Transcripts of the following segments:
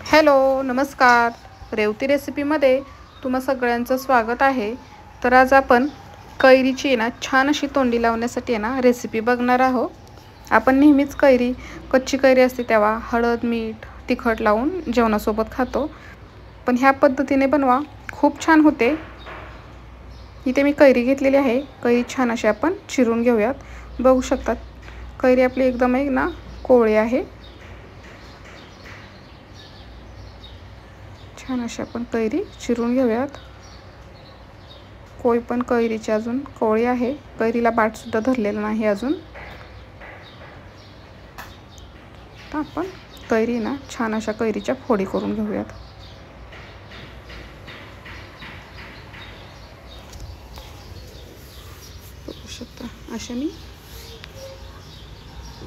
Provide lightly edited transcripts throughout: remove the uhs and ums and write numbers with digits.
Hello नमस्कार. रेवती रेसिपीमध्ये तुम्हा सगळ्यांचं स्वागत आहे. तर आज आपण कैरीची ना छान अशी तोंडी लावण्यासाठी ना रेसिपी बघणार आहोत. आपण नेहमीच कच्ची कैरी असते तेव्हा हळद मीठ तिखट लावून जेवणासोबत खातो, पण ह्या पद्धतीने बनवा, खूप छान होते. इथे मी कैरी घेतलेली आहे. कैरी छान अशी आपण चिरून घेऊयात. बघू शकतात कैरी आपली एकदम एक ना कोवळी आहे. छान अशी आपण कैरी चिरून घेऊयात. कोई पण कैरीची अजून कोवळी आहे, कैरीला बाट सुद्धा धरलेला नाही अजून. तर आपण कैरी ना छान अशा कैरीच्या फोडी करून घेऊयात. बघू शकता अशा मी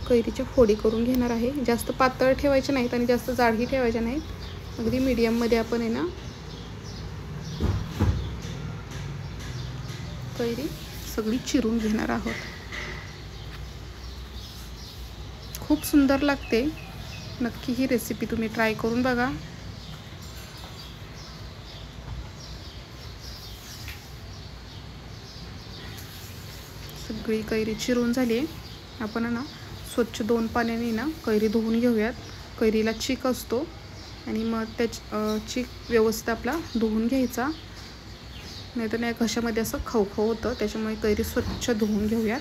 कैरीच्या फोडी करून घेणार आहे. जास्त पातळ ठेवायचे नाहीत आणि जास्त जाडही ठेवायचे नाहीत. अगदी मीडियम मध्ये आपण आहे ना कैरी सगळी चिरून घेणार आहोत. खूप सुंदर लागते. नक्की ही रेसिपी तुम्ही ट्राय करून बघा. सगळी कैरी चिरून झाली आहे. आपण ना स्वच्छ 2 पाण्याने ना कैरी धुवून घेऊयात. कैरीला चीक असतो आणि मग त्या चीक व्यवस्थित आपला धुवून घ्यायचा, नाहीतर नाही घशामध्ये असं खवखव होतं. त्याच्यामुळे कैरी स्वच्छ धुवून घेऊयात.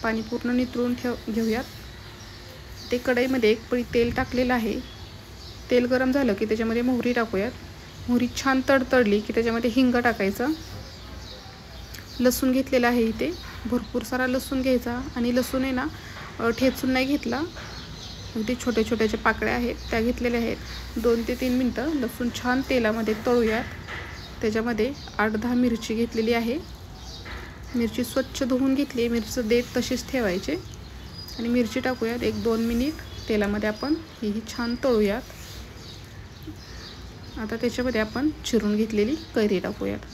पाणी पूर्ण नितळून घेऊयात. ते कढईमध्ये 1 पळी तेल टाकलेलं आहे. तेल गरम झालं की त्याच्यामध्ये मोहरी टाकूयात. मोहरी छान तडतडली की त्याच्यामध्ये हिंग टाकायचं. लसूण घेतलेला आहे. इथे भरपूर सारा लसूण घ्यायचा आणि लसूण आहे ना ठेचून नाही घेतला, अगदी छोटे छोट्याच्या पाकळ्या आहेत त्या घेतलेल्या आहेत. 2 ते 3 मिनटं लसूण छान तेलामध्ये तळूयात. त्याच्यामध्ये 8-10 मिरची घेतलेली आहे. मिरची स्वच्छ धुवून घेतली. मिरचीचं देठ तशीच ठेवायचे आणि मिरची टाकूयात. 1-2 मिनिट तेलामध्ये आपण ही छान तळूयात. आता त्याच्यामध्ये आपण चिरून घेतलेली कैरी टाकूयात.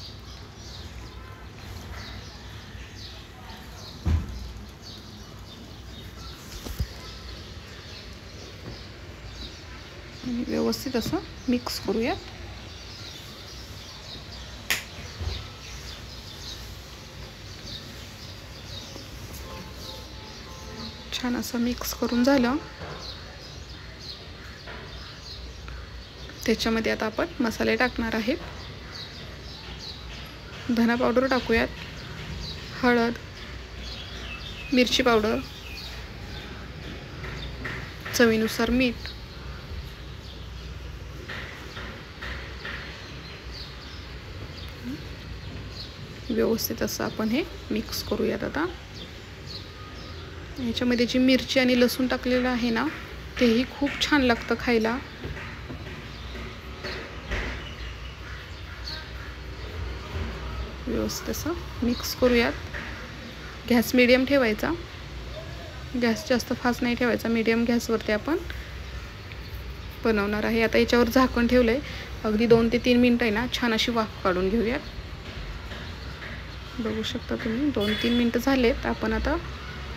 आणि व्यवस्थित असं मिक्स करूयात. छान असं मिक्स करून झालं. त्याच्यामध्ये आता आपण मसाले टाकणार आहेत. धना पावडर टाकूयात, हळद, मिरची पावडर, चवीनुसार मीठ, व्यवस्थित असं आपण हे मिक्स करूयात. आता याच्यामध्ये जी मिरची आणि लसूण टाकलेलं आहे ना तेही खूप छान लागतं खायला. व्यवस्थित असं मिक्स करूयात. गॅस मीडियम ठेवायचा. गॅस जास्त फास्ट नाही ठेवायचा. मीडियम गॅसवरती आपण बनवणार आहे. आता याच्यावर झाकण ठेवलंय. अगदी 2 ते 3 मिनिटं आहे ना छान अशी वाफ काढून घेऊयात. बघू शकता तुम्ही 2-3 मिनिटं झालेत. आपण आता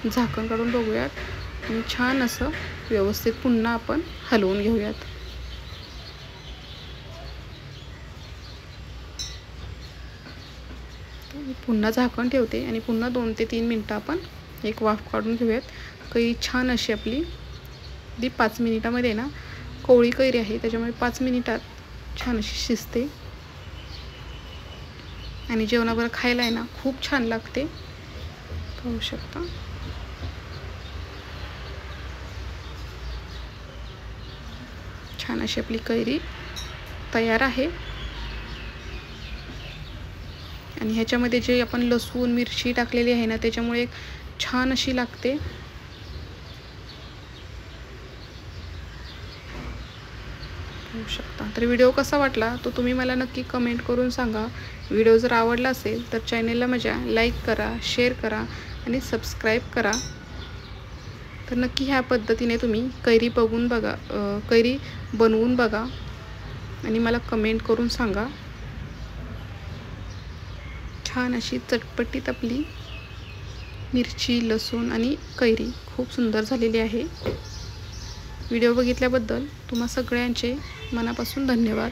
झाकण काढून बघूयात आणि छान असं व्यवस्थित पुन्हा आपण हलवून घेऊयात. पुन्हा झाकण ठेवते आणि पुन्हा 2 ते 3 मिनिटं आपण एक वाफ काढून घेऊयात. कैरी छान अशी आपली 5 मिनिटामध्ये ना कोवळी कैरी आहे त्याच्यामुळे 5 मिनिटात छान अशी शिजते आणि जेवणाबरोबर खायला आहे ना खूप छान लागते. पाहू शकता. छान अशी आपली कैरी तयार आहे. आणि ह्याच्यामध्ये जे आपण लसूण मिरची टाकलेली आहे ना त्याच्यामुळे छान अशी लागते. होऊ शकता. तर व्हिडिओ कसा वाटला तो तुम्ही मला नक्की कमेंट करून सांगा. व्हिडिओ जर आवडला असेल तर चॅनेलला माझ्या लाईक करा, शेअर करा आणि सबस्क्राईब करा. तर नक्की ह्या पद्धतीने तुम्ही कैरी बघून बघा, कैरी बनवून बघा आणि मला कमेंट करून सांगा. छान अशी चटपटीत आपली मिरची लसूण आणि कैरी खूप सुंदर झालेली आहे. व्हिडिओ बघितल्याबद्दल तुम्हा सगळ्यांचे मनापासून धन्यवाद.